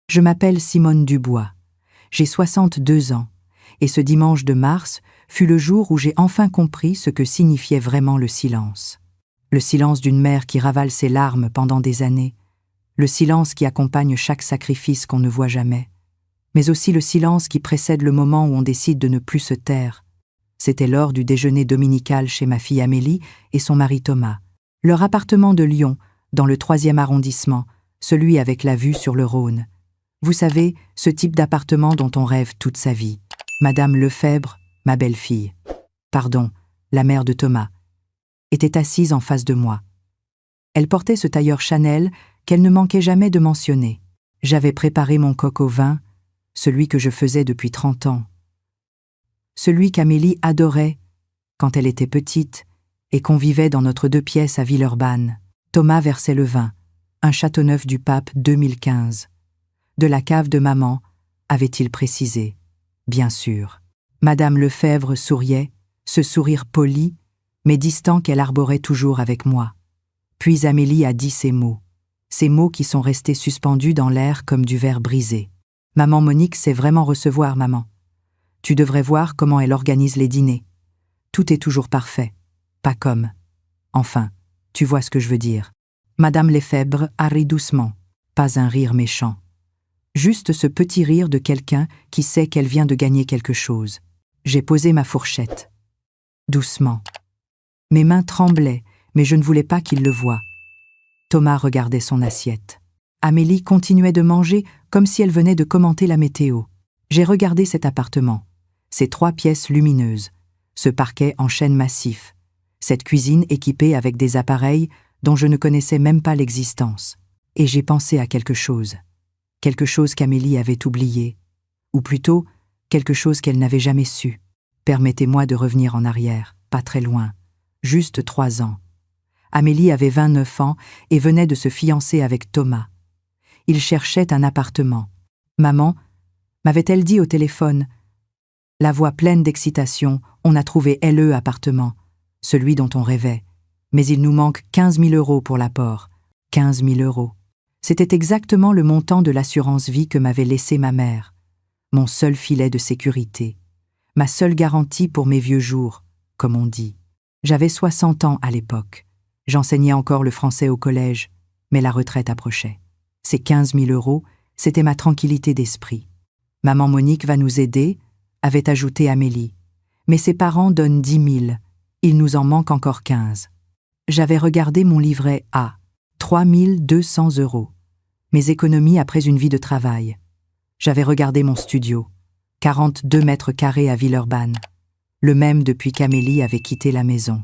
Je m'appelle Simone Dubois. J'ai 62 ans, et ce dimanche de mars fut le jour où j'ai enfin compris ce que signifiait vraiment le silence. Le silence d'une mère qui ravale ses larmes pendant des années, le silence qui accompagne chaque sacrifice qu'on ne voit jamais, mais aussi le silence qui précède le moment où on décide de ne plus se taire. C'était l'heure du déjeuner dominical chez ma fille Amélie et son mari Thomas. Leur appartement de Lyon, dans le 3e arrondissement, celui avec la vue sur le Rhône. Vous savez, ce type d'appartement dont on rêve toute sa vie. Madame Lefebvre, ma belle-fille, pardon, la mère de Thomas, était assise en face de moi. Elle portait ce tailleur Chanel qu'elle ne manquait jamais de mentionner. J'avais préparé mon coq au vin, celui que je faisais depuis 30 ans. Celui qu'Amélie adorait quand elle était petite et qu'on vivait dans notre 2 pièces à Villeurbanne. Thomas versait le vin, un Châteauneuf du Pape 2015. De la cave de maman, avait-il précisé. Bien sûr. Madame Lefebvre souriait, ce sourire poli, mais distant qu'elle arborait toujours avec moi. Puis Amélie a dit ces mots qui sont restés suspendus dans l'air comme du verre brisé. Maman Monique sait vraiment recevoir, maman. Tu devrais voir comment elle organise les dîners. Tout est toujours parfait. Pas comme. Enfin, tu vois ce que je veux dire. Madame Lefebvre a ri doucement, pas un rire méchant. Juste ce petit rire de quelqu'un qui sait qu'elle vient de gagner quelque chose. J'ai posé ma fourchette. Doucement. Mes mains tremblaient, mais je ne voulais pas qu'il le voie. Thomas regardait son assiette. Amélie continuait de manger comme si elle venait de commenter la météo. J'ai regardé cet appartement, ces 3 pièces lumineuses, ce parquet en chêne massif, cette cuisine équipée avec des appareils dont je ne connaissais même pas l'existence. Et j'ai pensé à quelque chose qu'Amélie avait oublié, ou plutôt quelque chose qu'elle n'avait jamais su. Permettez-moi de revenir en arrière, pas très loin, juste 3 ans. Amélie avait 29 ans et venait de se fiancer avec Thomas. Il cherchait un appartement. Maman, m'avait-elle dit au téléphone, la voix pleine d'excitation, on a trouvé LE appartement, celui dont on rêvait. Mais il nous manque 15 000 € pour l'apport. 15 000 €. C'était exactement le montant de l'assurance vie que m'avait laissé ma mère. Mon seul filet de sécurité. Ma seule garantie pour mes vieux jours, comme on dit. J'avais 60 ans à l'époque. J'enseignais encore le français au collège, mais la retraite approchait. Ces 15 000 €, c'était ma tranquillité d'esprit. Maman Monique va nous aider, avait ajouté Amélie. Mais ses parents donnent 10 000. Il nous en manque encore 15. J'avais regardé mon livret A. 3 200 €. Mes économies après une vie de travail. J'avais regardé mon studio. 42 mètres carrés à Villeurbanne. Le même depuis qu'Amélie avait quitté la maison.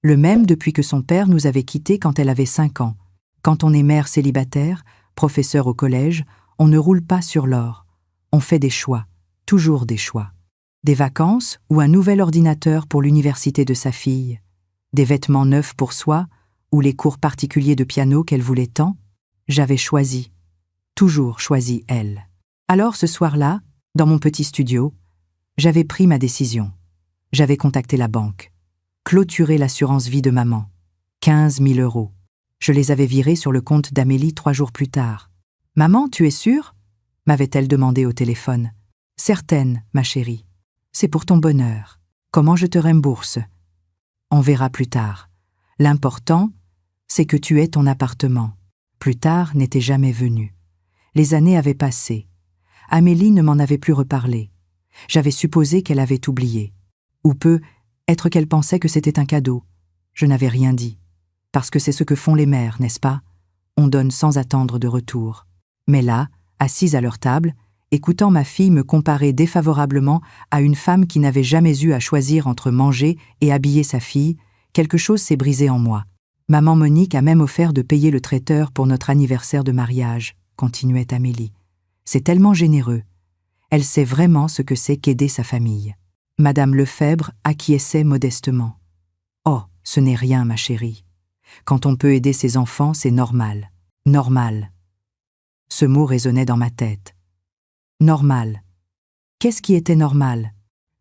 Le même depuis que son père nous avait quittés quand elle avait 5 ans. Quand on est mère célibataire, professeur au collège, on ne roule pas sur l'or. On fait des choix, toujours des choix. Des vacances ou un nouvel ordinateur pour l'université de sa fille. Des vêtements neufs pour soi ou les cours particuliers de piano qu'elle voulait tant. J'avais choisi, toujours choisi elle. Alors ce soir-là, dans mon petit studio, j'avais pris ma décision. J'avais contacté la banque. Clôturé l'assurance vie de maman. 15 000 €. Je les avais virés sur le compte d'Amélie 3 jours plus tard. « Maman, tu es sûre ?» m'avait-elle demandé au téléphone. « Certaine, ma chérie. C'est pour ton bonheur. Comment je te rembourse ? On verra plus tard. L'important, c'est que tu aies ton appartement. » Plus tard n'était jamais venu. Les années avaient passé. Amélie ne m'en avait plus reparlé. J'avais supposé qu'elle avait oublié. Ou peut-être qu'elle pensait que c'était un cadeau. Je n'avais rien dit. Parce que c'est ce que font les mères, n'est-ce pas ? On donne sans attendre de retour. Mais là, assise à leur table, écoutant ma fille me comparer défavorablement à une femme qui n'avait jamais eu à choisir entre manger et habiller sa fille, quelque chose s'est brisé en moi. Maman Monique a même offert de payer le traiteur pour notre anniversaire de mariage, continuait Amélie. C'est tellement généreux. Elle sait vraiment ce que c'est qu'aider sa famille. Madame Lefebvre acquiesçait modestement. Oh, ce n'est rien, ma chérie. Quand on peut aider ses enfants, c'est normal. Normal. Ce mot résonnait dans ma tête. Normal. Qu'est-ce qui était normal ?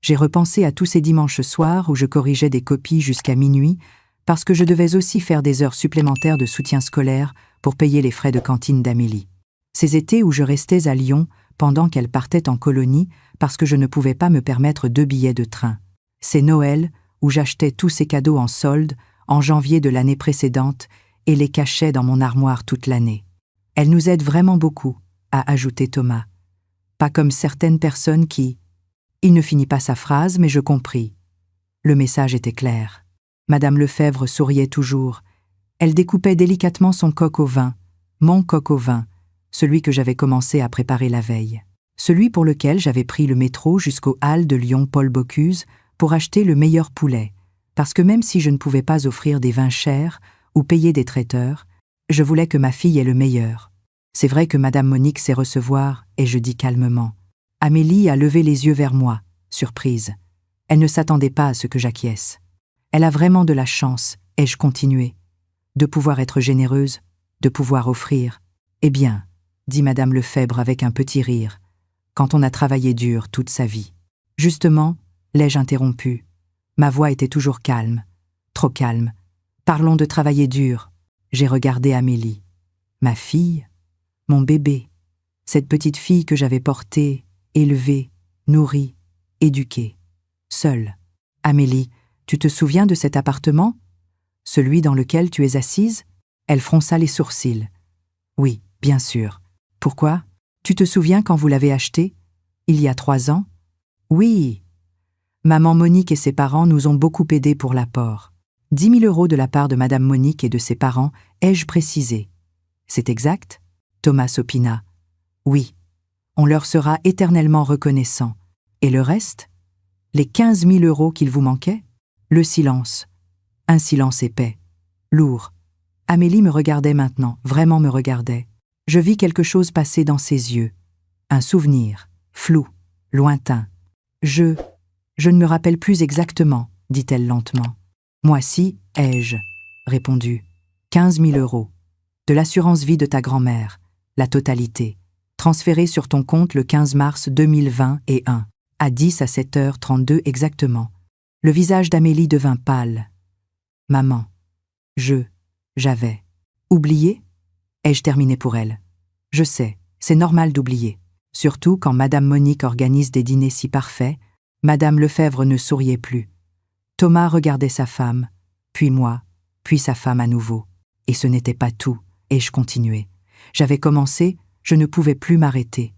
J'ai repensé à tous ces dimanches soirs où je corrigeais des copies jusqu'à minuit parce que je devais aussi faire des heures supplémentaires de soutien scolaire pour payer les frais de cantine d'Amélie. Ces étés où je restais à Lyon pendant qu'elle partait en colonie parce que je ne pouvais pas me permettre 2 billets de train. Ces Noëls où j'achetais tous ces cadeaux en solde en janvier de l'année précédente et les cachais dans mon armoire toute l'année. Elle nous aide vraiment beaucoup, a ajouté Thomas. Pas comme certaines personnes qui... Il ne finit pas sa phrase, mais je compris. Le message était clair. Madame Lefebvre souriait toujours. Elle découpait délicatement son coq au vin, mon coq au vin, celui que j'avais commencé à préparer la veille. Celui pour lequel j'avais pris le métro jusqu'aux halles de Lyon-Paul Bocuse pour acheter le meilleur poulet, parce que même si je ne pouvais pas offrir des vins chers ou payer des traiteurs, je voulais que ma fille ait le meilleur. C'est vrai que Madame Monique sait recevoir, et je dis calmement. Amélie a levé les yeux vers moi, surprise. Elle ne s'attendait pas à ce que j'acquiesce. Elle a vraiment de la chance, ai-je continué, de pouvoir être généreuse, de pouvoir offrir. Eh bien, dit Madame Lefebvre avec un petit rire, quand on a travaillé dur toute sa vie. Justement, l'ai-je interrompu. Ma voix était toujours calme, trop calme. Parlons de travailler dur. J'ai regardé Amélie. Ma fille, mon bébé, cette petite fille que j'avais portée, élevée, nourrie, éduquée, seule. Amélie, tu te souviens de cet appartement? Celui dans lequel tu es assise? Elle fronça les sourcils. Oui, bien sûr. Pourquoi? Tu te souviens quand vous l'avez acheté? Il y a 3 ans? Oui. Maman Monique et ses parents nous ont beaucoup aidés pour l'apport. 10 000 € de la part de Madame Monique et de ses parents, ai-je précisé. C'est exact? Thomas opina. Oui. On leur sera éternellement reconnaissant. Et le reste? Les 15 000 € qu'il vous manquait? Le silence. Un silence épais. Lourd. Amélie me regardait maintenant, vraiment me regardait. Je vis quelque chose passer dans ses yeux. Un souvenir, flou, lointain. Je ne me rappelle plus exactement, dit-elle lentement. Moi si, ai-je répondu. 15 000 €. De l'assurance vie de ta grand-mère, la totalité, transférée sur ton compte le 15 mars 2021, à 10 à 7h32 exactement. Le visage d'Amélie devint pâle. Maman, j'avais oublié? Ai-je terminé pour elle? Je sais, c'est normal d'oublier. Surtout quand Madame Monique organise des dîners si parfaits, Madame Lefebvre ne souriait plus. Thomas regardait sa femme, puis moi, puis sa femme à nouveau. Et ce n'était pas tout, et je continuais. J'avais commencé, je ne pouvais plus m'arrêter.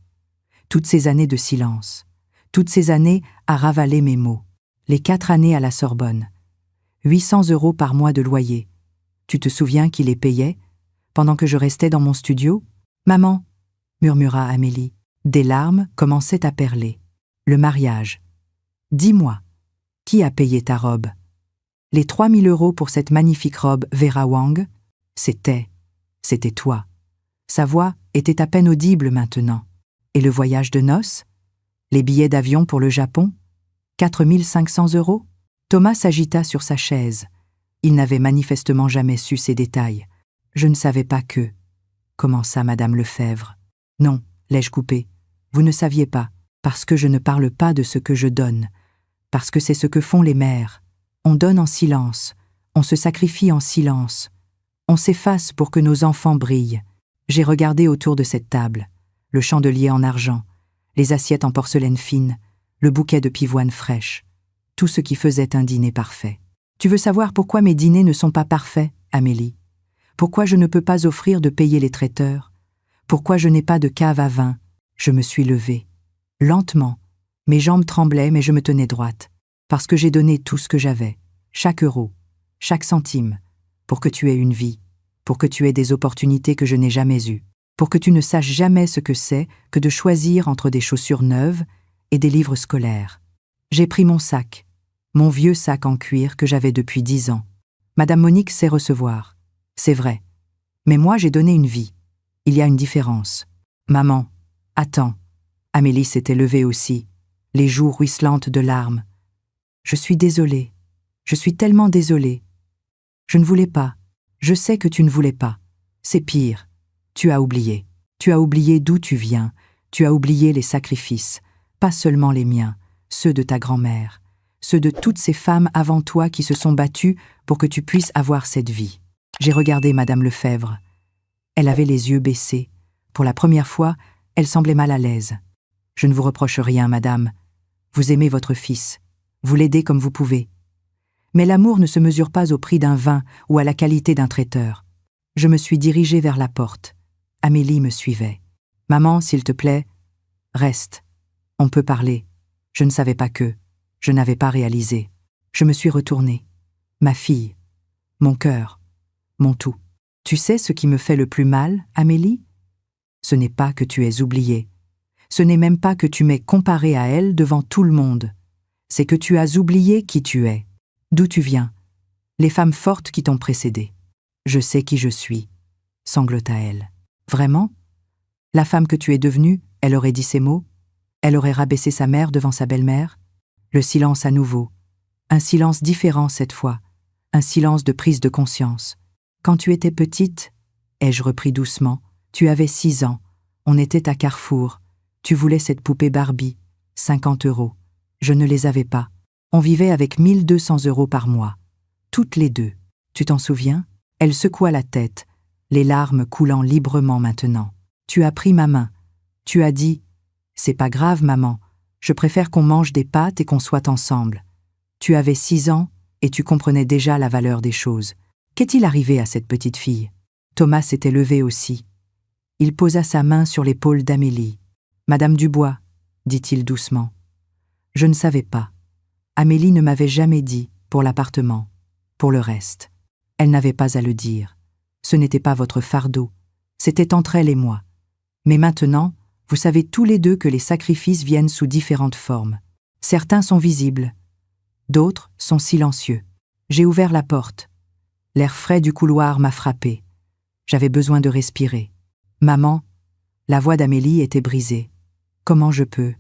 Toutes ces années de silence, toutes ces années à ravaler mes mots, les 4 années à la Sorbonne, 800 € par mois de loyer. Tu te souviens qui les payait, pendant que je restais dans mon studio? Maman, murmura Amélie. Des larmes commençaient à perler. Le mariage. Dis-moi, qui a payé ta robe? Les 3 000 € pour cette magnifique robe Vera Wang? C'était toi. Sa voix était à peine audible maintenant. Et le voyage de noces? Les billets d'avion pour le Japon? 4 500 €? Thomas s'agita sur sa chaise. Il n'avait manifestement jamais su ces détails. Je ne savais pas que... commença Madame Lefebvre. Non, l'ai-je coupé. Vous ne saviez pas, parce que je ne parle pas de ce que je donne, parce que c'est ce que font les mères. On donne en silence, on se sacrifie en silence, on s'efface pour que nos enfants brillent. J'ai regardé autour de cette table, le chandelier en argent, les assiettes en porcelaine fine, le bouquet de pivoine fraîche, tout ce qui faisait un dîner parfait. Tu veux savoir pourquoi mes dîners ne sont pas parfaits, Amélie? Pourquoi je ne peux pas offrir de payer les traiteurs? Pourquoi je n'ai pas de cave à vin? Je me suis levée. Lentement. Mes jambes tremblaient, mais je me tenais droite. Parce que j'ai donné tout ce que j'avais, chaque euro, chaque centime, pour que tu aies une vie, pour que tu aies des opportunités que je n'ai jamais eues, pour que tu ne saches jamais ce que c'est que de choisir entre des chaussures neuves et des livres scolaires. J'ai pris mon sac, mon vieux sac en cuir que j'avais depuis 10 ans. Madame Monique sait recevoir. C'est vrai. Mais moi, j'ai donné une vie. Il y a une différence. Maman, attends. Amélie s'était levée aussi, les joues ruisselantes de larmes. Je suis désolée. Je suis tellement désolée. Je ne voulais pas. Je sais que tu ne voulais pas. C'est pire. Tu as oublié. Tu as oublié d'où tu viens. Tu as oublié les sacrifices. Pas seulement les miens, ceux de ta grand-mère, ceux de toutes ces femmes avant toi qui se sont battues pour que tu puisses avoir cette vie. J'ai regardé Madame Lefebvre. Elle avait les yeux baissés, Pour la première fois, elle semblait mal à l'aise. « Je ne vous reproche rien, madame. Vous aimez votre fils. Vous l'aidez comme vous pouvez. Mais l'amour ne se mesure pas au prix d'un vin ou à la qualité d'un traiteur. » Je me suis dirigée vers la porte. Amélie me suivait. « Maman, s'il te plaît, reste. On peut parler. » Je ne savais pas que. Je n'avais pas réalisé. Je me suis retournée. Ma fille. Mon cœur. Mon tout. « Tu sais ce qui me fait le plus mal, Amélie ? Ce n'est pas que tu aies oublié. Ce n'est même pas que tu m'aies comparée à elle devant tout le monde. C'est que tu as oublié qui tu es. D'où tu viens. Les femmes fortes qui t'ont précédée. Je sais qui je suis, sanglota-elle. Vraiment ? La femme que tu es devenue, elle aurait dit ces mots ? Elle aurait rabaissé sa mère devant sa belle-mère ? Le silence à nouveau. Un silence différent cette fois. Un silence de prise de conscience. Quand tu étais petite, ai-je repris doucement, tu avais 6 ans. On était à Carrefour. Tu voulais cette poupée Barbie. 50 €. Je ne les avais pas. On vivait avec 1200 € par mois. Toutes les deux. Tu t'en souviens ? Elle secoua la tête, les larmes coulant librement maintenant. Tu as pris ma main. Tu as dit « C'est pas grave, maman. Je préfère qu'on mange des pâtes et qu'on soit ensemble. » Tu avais 6 ans et tu comprenais déjà la valeur des choses. Qu'est-il arrivé à cette petite fille ? Thomas s'était levé aussi. Il posa sa main sur l'épaule d'Amélie. « Madame Dubois, » dit-il doucement. Je ne savais pas. Amélie ne m'avait jamais dit, pour l'appartement, pour le reste. Elle n'avait pas à le dire. Ce n'était pas votre fardeau. C'était entre elle et moi. Mais maintenant, vous savez tous les deux que les sacrifices viennent sous différentes formes. Certains sont visibles. D'autres sont silencieux. J'ai ouvert la porte. L'air frais du couloir m'a frappé. J'avais besoin de respirer. Maman, la voix d'Amélie était brisée. Comment je peux ?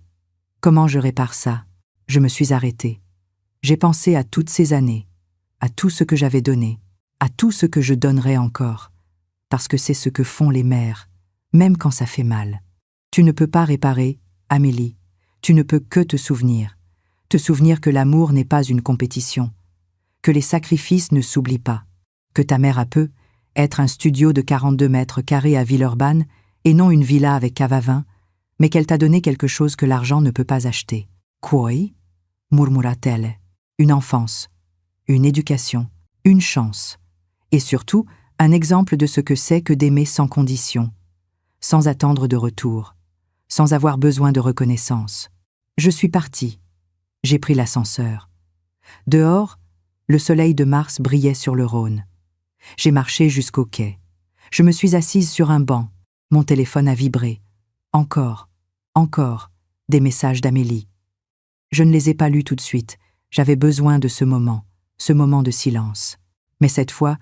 Comment je répare ça ? Je me suis arrêtée. J'ai pensé à toutes ces années, à tout ce que j'avais donné, à tout ce que je donnerai encore, parce que c'est ce que font les mères, même quand ça fait mal. Tu ne peux pas réparer, Amélie, tu ne peux que te souvenir que l'amour n'est pas une compétition, que les sacrifices ne s'oublient pas, que ta mère a pu être un studio de 42 mètres carrés à Villeurbanne et non une villa avec cave à vin, mais qu'elle t'a donné quelque chose que l'argent ne peut pas acheter. Quoi ? Murmura-t-elle. Une enfance, une éducation, une chance, et surtout un exemple de ce que c'est que d'aimer sans condition, sans attendre de retour, sans avoir besoin de reconnaissance. Je suis partie. J'ai pris l'ascenseur. Dehors, le soleil de mars brillait sur le Rhône. J'ai marché jusqu'au quai. Je me suis assise sur un banc. Mon téléphone a vibré. Encore, des messages d'Amélie. Je ne les ai pas lus tout de suite. J'avais besoin de ce moment de silence. Mais cette fois,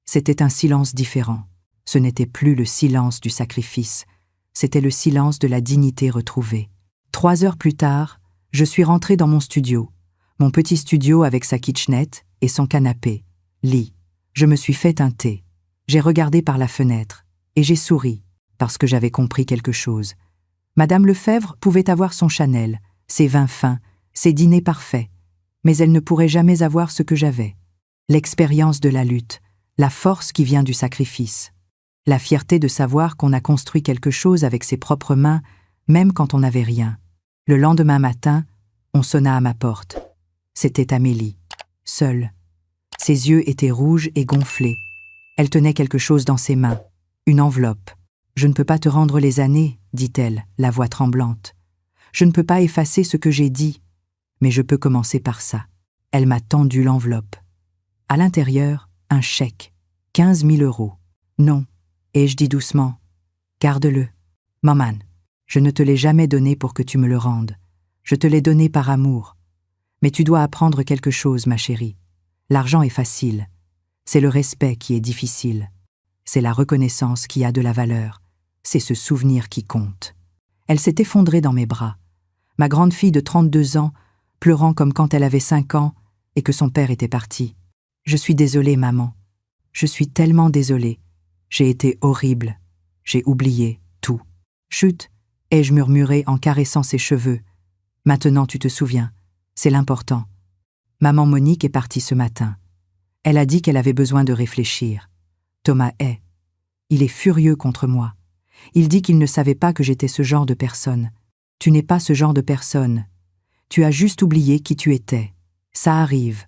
c'était un silence différent. Ce n'était plus le silence du sacrifice. C'était le silence de la dignité retrouvée. 3 heures plus tard, je suis rentrée dans mon studio. Mon petit studio avec sa kitchenette et son canapé, lit. Je me suis fait un thé. J'ai regardé par la fenêtre et j'ai souri parce que j'avais compris quelque chose. Madame Lefebvre pouvait avoir son Chanel, ses vins fins, ses dîners parfaits, mais elle ne pourrait jamais avoir ce que j'avais. L'expérience de la lutte, la force qui vient du sacrifice, la fierté de savoir qu'on a construit quelque chose avec ses propres mains, même quand on n'avait rien. Le lendemain matin, on sonna à ma porte. C'était Amélie, seule. Ses yeux étaient rouges et gonflés. Elle tenait quelque chose dans ses mains, une enveloppe. « Je ne peux pas te rendre les années, dit-elle, la voix tremblante. Je ne peux pas effacer ce que j'ai dit, mais je peux commencer par ça. » Elle m'a tendu l'enveloppe. À l'intérieur, un chèque, 15 000 €. Non, ai-je dit doucement. Garde-le. Maman, je ne te l'ai jamais donné pour que tu me le rendes. Je te l'ai donné par amour. Mais tu dois apprendre quelque chose, ma chérie. L'argent est facile. C'est le respect qui est difficile. C'est la reconnaissance qui a de la valeur. C'est ce souvenir qui compte. Elle s'est effondrée dans mes bras. Ma grande fille de 32 ans, pleurant comme quand elle avait 5 ans et que son père était parti. Je suis désolée, maman. Je suis tellement désolée. J'ai été horrible. J'ai oublié tout. Chut, ai-je murmuré en caressant ses cheveux. Maintenant tu te souviens. C'est l'important. Maman Monique est partie ce matin. Elle a dit qu'elle avait besoin de réfléchir. Thomas est. Il est furieux contre moi. Il dit qu'il ne savait pas que j'étais ce genre de personne. Tu n'es pas ce genre de personne. Tu as juste oublié qui tu étais. Ça arrive.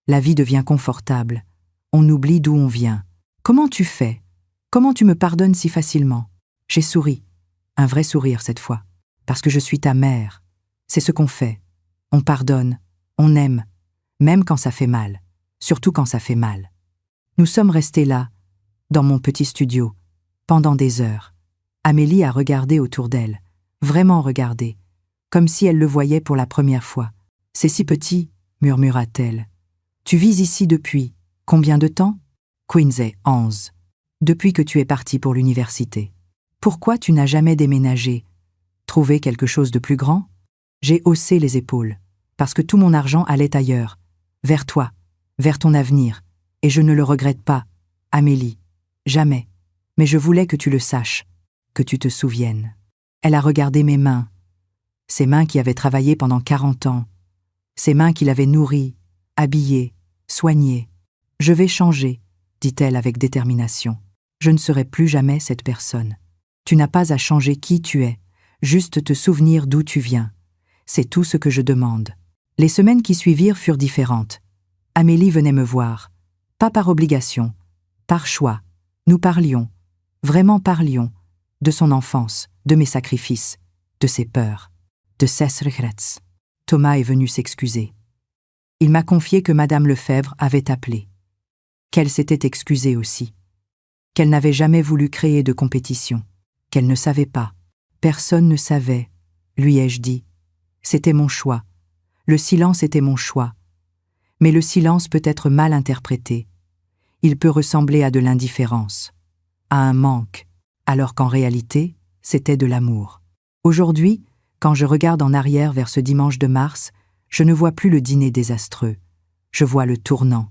La vie devient confortable. On oublie d'où on vient. Comment tu fais? Comment tu me pardonnes si facilement? J'ai souri. Un vrai sourire cette fois. Parce que je suis ta mère. C'est ce qu'on fait. On pardonne. On aime. Même quand ça fait mal. Surtout quand ça fait mal. Nous sommes restés là, dans mon petit studio, pendant des heures. Amélie a regardé autour d'elle. Vraiment regardé. Comme si elle le voyait pour la première fois. « C'est si petit », murmura-t-elle. « Tu vis ici depuis combien de temps ?»« Quinze, 11. Depuis que tu es parti pour l'université. Pourquoi tu n'as jamais déménagé? Trouvé quelque chose de plus grand ?» J'ai haussé les épaules, parce que tout mon argent allait ailleurs, vers toi, vers ton avenir, et je ne le regrette pas, Amélie, jamais. Mais je voulais que tu le saches, que tu te souviennes. Elle a regardé mes mains, ces mains qui avaient travaillé pendant 40 ans, ces mains qui l'avaient nourrie, habillée, soignée. « Je vais changer », dit-elle avec détermination. « Je ne serai plus jamais cette personne. Tu n'as pas à changer qui tu es, juste te souvenir d'où tu viens. C'est tout ce que je demande. » Les semaines qui suivirent furent différentes. Amélie venait me voir, pas par obligation, par choix. Nous parlions, vraiment parlions, de son enfance, de mes sacrifices, de ses peurs, de ses regrets. Thomas est venu s'excuser. Il m'a confié que Madame Lefebvre avait appelé, qu'elle s'était excusée aussi, qu'elle n'avait jamais voulu créer de compétition, qu'elle ne savait pas. Personne ne savait, lui ai-je dit. C'était mon choix. Le silence était mon choix. Mais le silence peut être mal interprété. Il peut ressembler à de l'indifférence, à un manque, alors qu'en réalité, c'était de l'amour. Aujourd'hui, quand je regarde en arrière vers ce dimanche de mars, je ne vois plus le dîner désastreux. Je vois le tournant.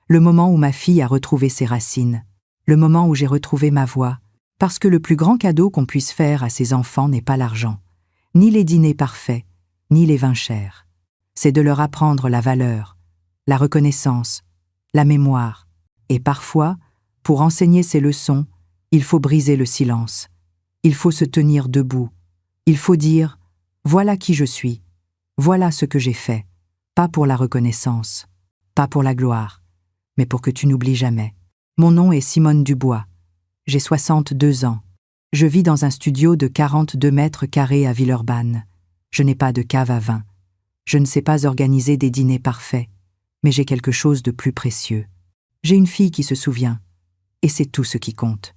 Le moment où ma fille a retrouvé ses racines. Le moment où j'ai retrouvé ma voix. Parce que le plus grand cadeau qu'on puisse faire à ses enfants n'est pas l'argent, ni les dîners parfaits, ni les vins chers. C'est de leur apprendre la valeur, la reconnaissance, la mémoire. Et parfois, pour enseigner ces leçons, il faut briser le silence. Il faut se tenir debout. Il faut dire « Voilà qui je suis. Voilà ce que j'ai fait. » Pas pour la reconnaissance, pas pour la gloire, mais pour que tu n'oublies jamais. Mon nom est Simone Dubois. J'ai 62 ans. Je vis dans un studio de 42 mètres carrés à Villeurbanne. Je n'ai pas de cave à vin. Je ne sais pas organiser des dîners parfaits, mais j'ai quelque chose de plus précieux. J'ai une fille qui se souvient, et c'est tout ce qui compte.